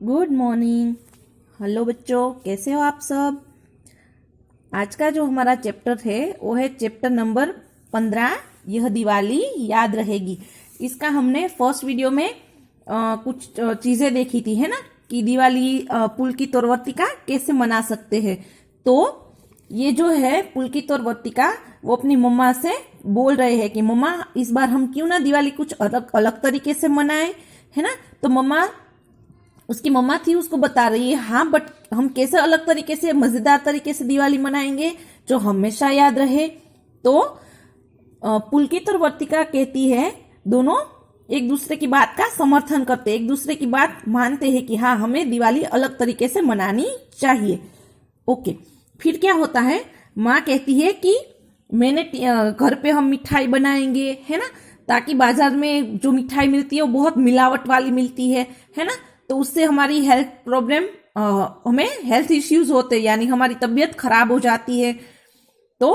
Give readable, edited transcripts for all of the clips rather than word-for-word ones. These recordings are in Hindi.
Good morning. हेलो बच्चों, कैसे हो आप सब। आज का जो हमारा चैप्टर है वो है चैप्टर नंबर 15, यह दिवाली याद रहेगी। इसका हमने फर्स्ट वीडियो में कुछ चीजें देखी थी, है ना, कि दिवाली पुलकित और वर्तिका कैसे मना सकते हैं। तो ये जो है पुलकित और वर्तिका वो अपनी मम्मा से बोल रहे हैं कि मम्मा इस बार हम क्यों ना दिवाली कुछ अलग अलग तरीके से मनाएं, है ना। तो मम्मा, उसकी मम्मा थी, उसको बता रही है हाँ बट हम कैसे अलग तरीके से, मजेदार तरीके से दिवाली मनाएंगे जो हमेशा याद रहे। तो पुलकित और वर्तिका कहती है, दोनों एक दूसरे की बात का समर्थन करते, एक दूसरे की बात मानते हैं कि हाँ हमें दिवाली अलग तरीके से मनानी चाहिए। ओके, फिर क्या होता है, माँ कहती है कि मैंने घर पे हम मिठाई बनाएंगे, है ना, ताकि बाजार में जो मिठाई मिलती है वो बहुत मिलावट वाली मिलती है ना, तो उससे हमारी हेल्थ प्रॉब्लम, हमें हेल्थ इश्यूज होते हैं, यानी हमारी तबीयत खराब हो जाती है। तो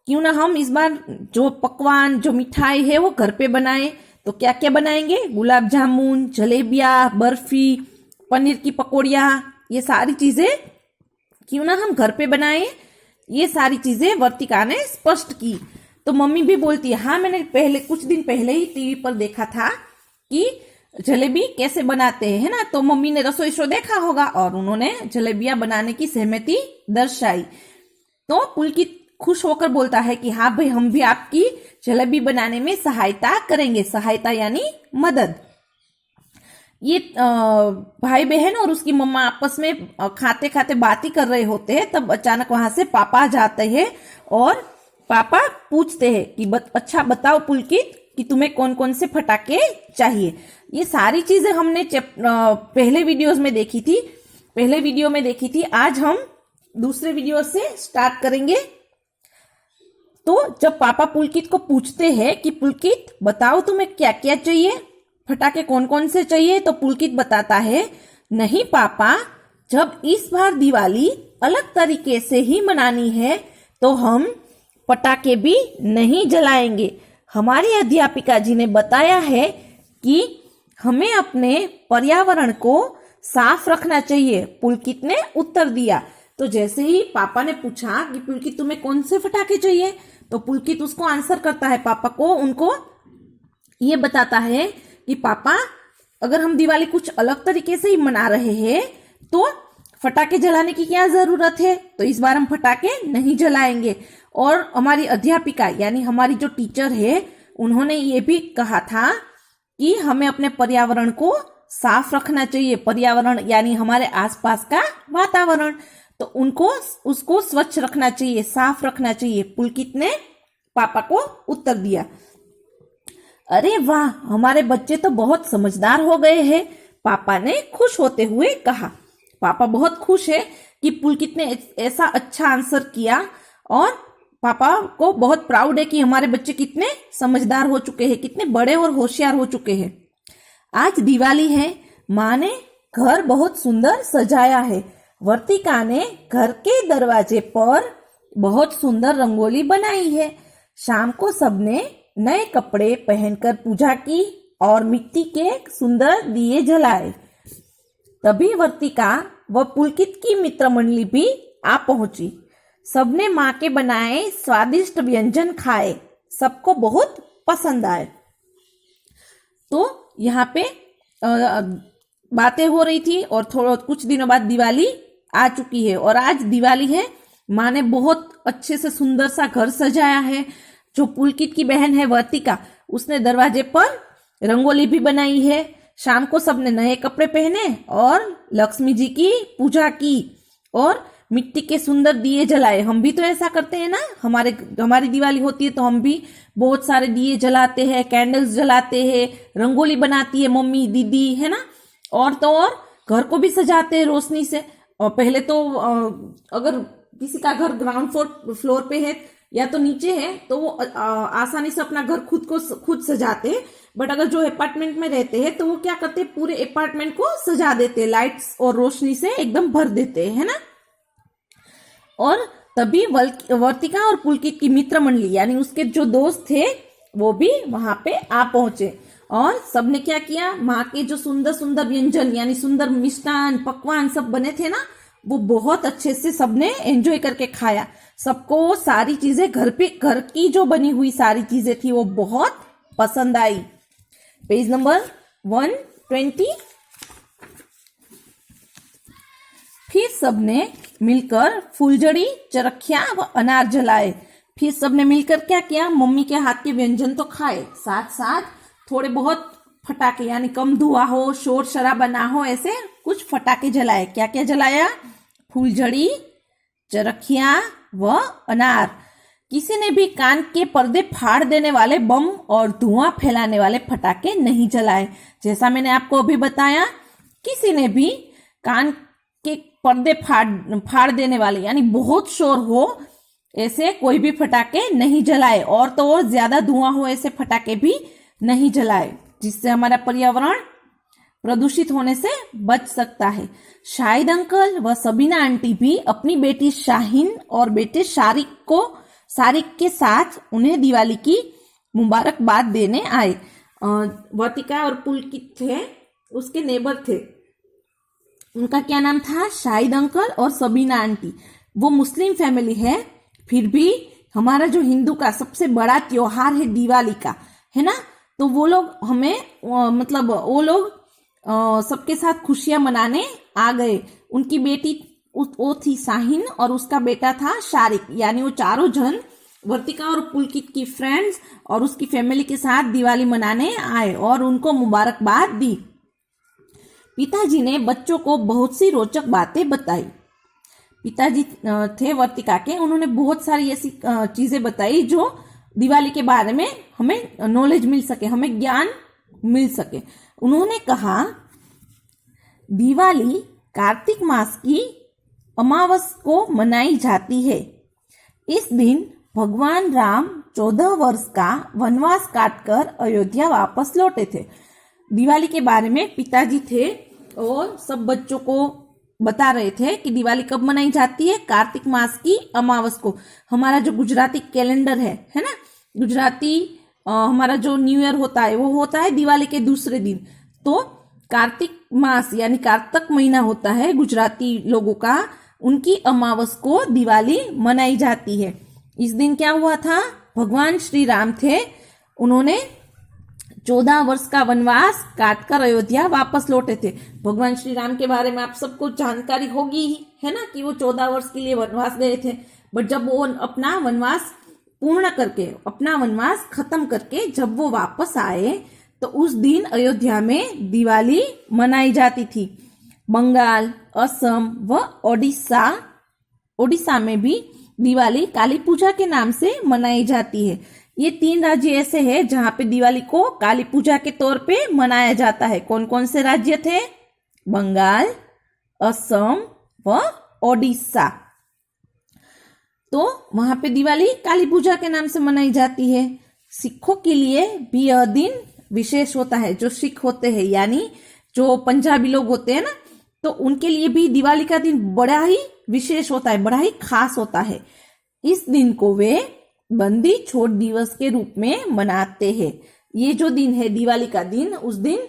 क्यों ना हम इस बार जो पकवान, जो मिठाई है वो घर पे बनाएं। तो क्या क्या बनाएंगे, गुलाब जामुन, जलेबियाँ, बर्फी, पनीर की पकौड़ियाँ, ये सारी चीजें क्यों ना हम घर पे बनाएं। ये सारी चीजें वर्तिका ने स्पष्ट की। तो मम्मी भी बोलती है हाँ मैंने पहले कुछ दिन पहले ही टीवी पर देखा था कि जलेबी कैसे बनाते हैं, है ना। तो मम्मी ने रसोई शो देखा होगा और उन्होंने जलेबियां बनाने की सहमति दर्शाई। तो पुलकित खुश होकर बोलता है कि हाँ भाई हम भी आपकी जलेबी बनाने में सहायता करेंगे। सहायता यानी मदद। ये भाई बहन और उसकी मम्मा आपस में खाते खाते बात ही कर रहे होते हैं, तब अचानक वहां से पापा आ जाते हैं और पापा पूछते हैं कि अच्छा बताओ पुलकित कि तुम्हें कौन कौन से फटाके चाहिए। ये सारी चीजें हमने पहले वीडियोस में देखी थी, पहले वीडियो में देखी थी। आज हम दूसरे वीडियो से स्टार्ट करेंगे। तो जब पापा पुलकित को पूछते हैं कि पुलकित बताओ तुम्हें क्या क्या चाहिए, फटाके कौन कौन से चाहिए, तो पुलकित बताता है नहीं पापा, जब इस बार दिवाली अलग तरीके से ही मनानी है तो हम पटाखे भी नहीं जलाएंगे। हमारी अध्यापिका जी ने बताया है कि हमें अपने पर्यावरण को साफ रखना चाहिए। पुलकित ने उत्तर दिया। तो जैसे ही पापा ने पूछा कि पुलकित तुम्हें कौन से फटाके चाहिए, तो पुलकित उसको आंसर करता है, पापा को, उनको ये बताता है कि पापा अगर हम दिवाली कुछ अलग तरीके से ही मना रहे हैं तो फटाके जलाने की क्या जरूरत है। तो इस बार हम फटाके नहीं जलाएंगे। और हमारी अध्यापिका यानी हमारी जो टीचर है उन्होंने ये भी कहा था कि हमें अपने पर्यावरण को साफ रखना चाहिए। पर्यावरण यानी हमारे आसपास का वातावरण, तो उनको उसको स्वच्छ रखना चाहिए, साफ रखना चाहिए। पुलकित ने पापा को उत्तर दिया। अरे वाह, हमारे बच्चे तो बहुत समझदार हो गए हैं, पापा ने खुश होते हुए कहा। पापा बहुत खुश है कि पुलकित ने ऐसा अच्छा आंसर किया और पापा को बहुत प्राउड है कि हमारे बच्चे कितने समझदार हो चुके हैं, कितने बड़े और होशियार हो चुके हैं। आज दिवाली है, माँ ने घर बहुत सुंदर सजाया है। वर्तिका ने घर के दरवाजे पर बहुत सुंदर रंगोली बनाई है। शाम को सबने नए कपड़े पहनकर पूजा की और मिट्टी के सुंदर दिए जलाए। तभी वर्तिका व पुलकित की मित्र मंडली भी आ पहुंची। सबने माँ के बनाए स्वादिष्ट व्यंजन खाए, सबको बहुत पसंद आए। तो यहाँ पे बातें हो रही थी और थोड़ा कुछ दिनों बाद दिवाली आ चुकी है और आज दिवाली है। माँ ने बहुत अच्छे से सुंदर सा घर सजाया है। जो पुलकित की बहन है वर्तिका, उसने दरवाजे पर रंगोली भी बनाई है। शाम को सबने नए कपड़े पहने और लक्ष्मी जी की पूजा की और मिट्टी के सुंदर दिए जलाए। हम भी तो ऐसा करते हैं ना, हमारी दिवाली होती है तो हम भी बहुत सारे दिए जलाते हैं, कैंडल्स जलाते हैं, रंगोली बनाती है मम्मी, दीदी, है ना। और तो और घर को भी सजाते हैं रोशनी से। और पहले तो अगर किसी का घर ग्राउंड फ्लोर पे है या तो नीचे है तो वो आसानी से अपना घर खुद सजाते हैं। बट अगर जो अपार्टमेंट में रहते हैं तो वो क्या करते हैं, पूरे अपार्टमेंट को सजा देते हैं, लाइट्स और रोशनी से एकदम भर देते हैं, है ना। और तभी वर्तिका और पुलकित की मित्र मंडली यानी उसके जो दोस्त थे वो भी वहां पे आ पहुंचे और सबने क्या किया, माँ के जो सुंदर सुंदर व्यंजन यानी सुंदर मिष्टान पकवान सब बने थे ना, वो बहुत अच्छे से सबने एंजॉय करके खाया। सबको सारी चीजें घर की जो बनी हुई सारी चीजें थी वो बहुत पसंद आई। Page number 120। फिर सबने मिलकर फुलझड़ी, चरखियां व अनार जलाए। फिर सबने मिलकर क्या किया, मम्मी के हाथ के व्यंजन तो खाए, साथ साथ थोड़े बहुत फटाके यानी कम धुआं हो, शोर शराबा ना हो, ऐसे कुछ फटाके जलाए। क्या क्या जलाया, फुलझड़ी, चरखियां व अनार। किसी ने भी कान के पर्दे फाड़ देने वाले बम और धुआं फैलाने वाले फटाके नहीं जलाए। जैसा मैंने आपको अभी बताया, किसी ने भी कान के पर्दे फाड़ देने वाले यानी बहुत शोर हो ऐसे कोई भी फटाके नहीं जलाए, और तो और ज्यादा धुआं हो ऐसे फटाके भी नहीं जलाए, जिससे हमारा पर्यावरण प्रदूषित होने से बच सकता है। शाहिद अंकल व सबीना आंटी भी अपनी बेटी शाहीन और बेटे सारिक के साथ उन्हें दिवाली की मुबारकबाद देने आए। वर्तिका और पुलकित थे, उसके नेबर थे। उनका क्या नाम था, शाहिद अंकल और सबीना आंटी। वो मुस्लिम फैमिली है, फिर भी हमारा जो हिंदू का सबसे बड़ा त्योहार है दिवाली का, है ना, तो वो लोग हमें वो लोग सबके साथ खुशियां मनाने आ गए। उनकी बेटी वो थी शाहीन और उसका बेटा था शारिक, यानी वो चारों जन वर्तिका और पुलकित की फ्रेंड्स और उसकी फैमिली के साथ दिवाली मनाने आए और उनको मुबारकबाद दी। पिताजी ने बच्चों को बहुत सी रोचक बातें बताई। पिताजी थे वर्तिका के, उन्होंने बहुत सारी ऐसी चीजें बताई जो दिवाली के बारे में हमें नॉलेज मिल सके, हमें ज्ञान मिल सके। उन्होंने कहा, दिवाली कार्तिक मास की अमावस को मनाई जाती है। इस दिन भगवान राम 14 वर्ष का वनवास काटकर अयोध्या वापस लौटे थे। दिवाली के बारे में पिताजी थे और सब बच्चों को बता रहे थे कि दिवाली कब मनाई जाती है, कार्तिक मास की अमावस को। हमारा जो गुजराती कैलेंडर है ना, गुजराती हमारा जो न्यू ईयर होता है वो होता है दिवाली के दूसरे दिन। तो कार्तिक मास यानी कार्तक महीना होता है गुजराती लोगों का, उनकी अमावस को दिवाली मनाई जाती है। इस दिन क्या हुआ था, भगवान श्री राम थे, उन्होंने 14 वर्ष का वनवास काटकर अयोध्या वापस लौटे थे। भगवान श्री राम के बारे में आप सबको जानकारी होगी ही, है ना, कि वो 14 वर्ष के लिए वनवास गए थे। बट जब वो अपना वनवास पूर्ण करके, अपना वनवास खत्म करके जब वो वापस आए, तो उस दिन अयोध्या में दिवाली मनाई जाती थी। बंगाल, असम व ओडिशा में भी दिवाली काली पूजा के नाम से मनाई जाती है। ये 3 राज्य ऐसे हैं जहां पे दिवाली को काली पूजा के तौर पे मनाया जाता है। कौन कौन से राज्य थे, बंगाल, असम व ओडिशा। तो वहां पे दिवाली काली पूजा के नाम से मनाई जाती है। सिखों के लिए भी यह दिन विशेष होता है। जो सिख होते हैं यानी जो पंजाबी लोग होते हैं ना, तो उनके लिए भी दिवाली का दिन बड़ा ही विशेष होता है, बड़ा ही खास होता है। इस दिन को वे बंदी छोड़ दिवस के रूप में मनाते हैं। ये जो दिन है दिवाली का दिन, उस दिन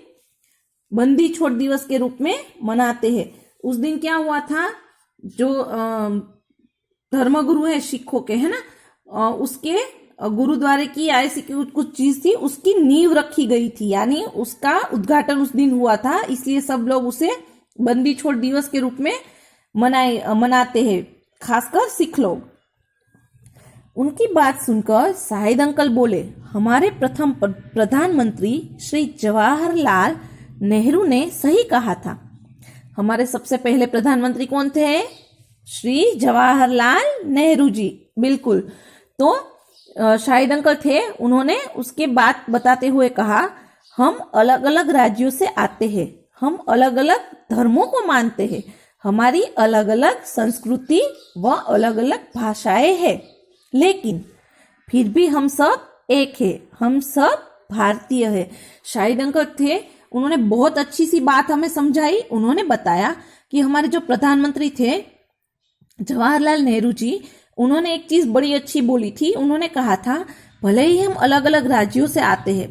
बंदी छोड़ दिवस के रूप में मनाते हैं। उस दिन क्या हुआ था, जो धर्मगुरु है सिखों के, है ना, उसके गुरुद्वारे की ऐसी कुछ चीज थी, उसकी नींव रखी गई थी, यानी उसका उद्घाटन उस दिन हुआ था, इसलिए सब लोग उसे बंदी छोड़ दिवस के रूप में मनाते हैं, खासकर सिख लोग। उनकी बात सुनकर शाहिद अंकल बोले, हमारे प्रथम प्रधानमंत्री श्री जवाहरलाल नेहरू ने सही कहा था। हमारे सबसे पहले प्रधानमंत्री कौन थे, श्री जवाहरलाल नेहरू जी, बिल्कुल। तो शाहिद अंकल थे, उन्होंने उसके बात बताते हुए कहा, हम अलग अलग राज्यों से आते हैं, हम अलग अलग धर्मों को मानते हैं, हमारी अलग अलग संस्कृति व अलग अलग भाषाएं हैं, लेकिन फिर भी हम सब एक है, हम सब भारतीय है। शाहिद अंकल थे, उन्होंने बहुत अच्छी सी बात हमें समझाई। उन्होंने बताया कि हमारे जो प्रधानमंत्री थे जवाहरलाल नेहरू जी, उन्होंने एक चीज बड़ी अच्छी बोली थी। उन्होंने कहा था, भले ही हम अलग अलग राज्यों से आते हैं,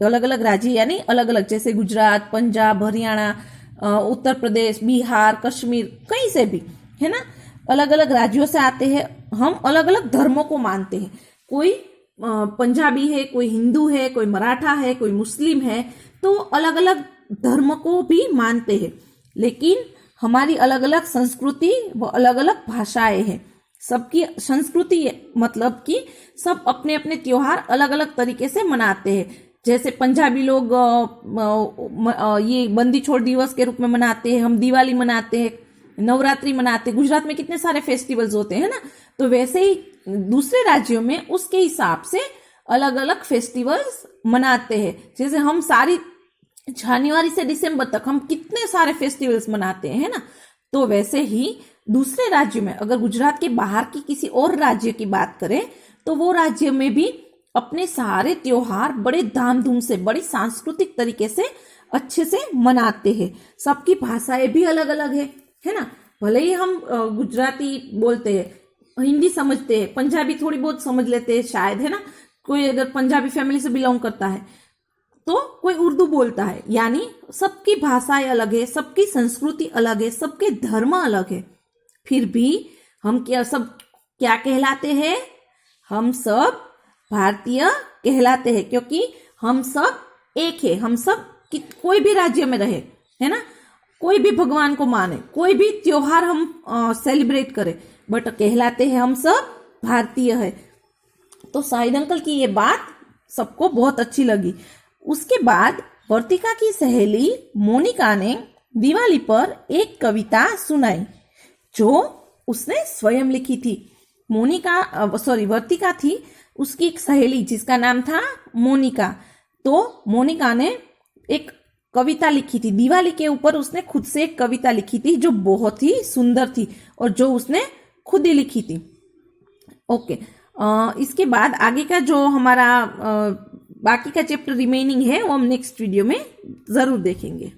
अलग अलग राज्य यानी अलग अलग, जैसे गुजरात, पंजाब, हरियाणा, उत्तर प्रदेश, बिहार, कश्मीर, कहीं से भी, है ना, अलग अलग राज्यों से आते हैं। हम अलग अलग धर्मों को मानते हैं। कोई पंजाबी है, कोई हिंदू है, कोई मराठा है, कोई मुस्लिम है, तो अलग अलग धर्म को भी मानते हैं। लेकिन हमारी अलग अलग संस्कृति व अलग अलग भाषाएं हैं। सबकी संस्कृति मतलब कि सब अपने अपने त्योहार अलग अलग तरीके से मनाते हैं। जैसे पंजाबी लोग ये बंदी छोड़ दिवस के रूप में मनाते हैं, हम दिवाली मनाते हैं, नवरात्रि मनाते हैं। गुजरात में कितने सारे फेस्टिवल्स होते हैं ना, तो वैसे ही दूसरे राज्यों में उसके हिसाब से अलग अलग फेस्टिवल्स मनाते हैं। जैसे हम सारी जनवरी से दिसंबर तक हम कितने सारे फेस्टिवल्स मनाते हैं, है ना, तो वैसे ही दूसरे राज्यों में, अगर गुजरात के बाहर की किसी और राज्य की बात करें, तो वो राज्य में भी अपने सारे त्योहार बड़े धामधूम से, बड़ी सांस्कृतिक तरीके से अच्छे से मनाते हैं। सबकी भाषाएं भी अलग अलग है ना। भले ही हम गुजराती बोलते हैं, हिंदी समझते हैं, पंजाबी थोड़ी बहुत समझ लेते हैं शायद, है ना। कोई अगर पंजाबी फैमिली से बिलोंग करता है तो कोई उर्दू बोलता है, यानी सबकी भाषाएं अलग है, सबकी संस्कृति अलग है, सबके धर्म अलग है। फिर भी हम क्या कहलाते हैं? हम सब भारतीय कहलाते हैं, क्योंकि हम सब एक है। हम सब कोई भी राज्य में रहे, है ना, कोई भी भगवान को माने, कोई भी त्योहार हम सेलिब्रेट करें, बट कहलाते हैं हम सब भारतीय है। तो शाहिद अंकल की ये बात सबको बहुत अच्छी लगी। उसके बाद वर्तिका की सहेली मोनिका ने दिवाली पर एक कविता सुनाई जो उसने स्वयं लिखी थी। वर्तिका थी उसकी एक सहेली जिसका नाम था मोनिका। तो मोनिका ने एक कविता लिखी थी दिवाली के ऊपर। उसने खुद से एक कविता लिखी थी जो बहुत ही सुंदर थी और जो उसने खुद ही लिखी थी। ओके, इसके बाद आगे का जो हमारा बाकी का चैप्टर रिमेनिंग है वो हम नेक्स्ट वीडियो में जरूर देखेंगे।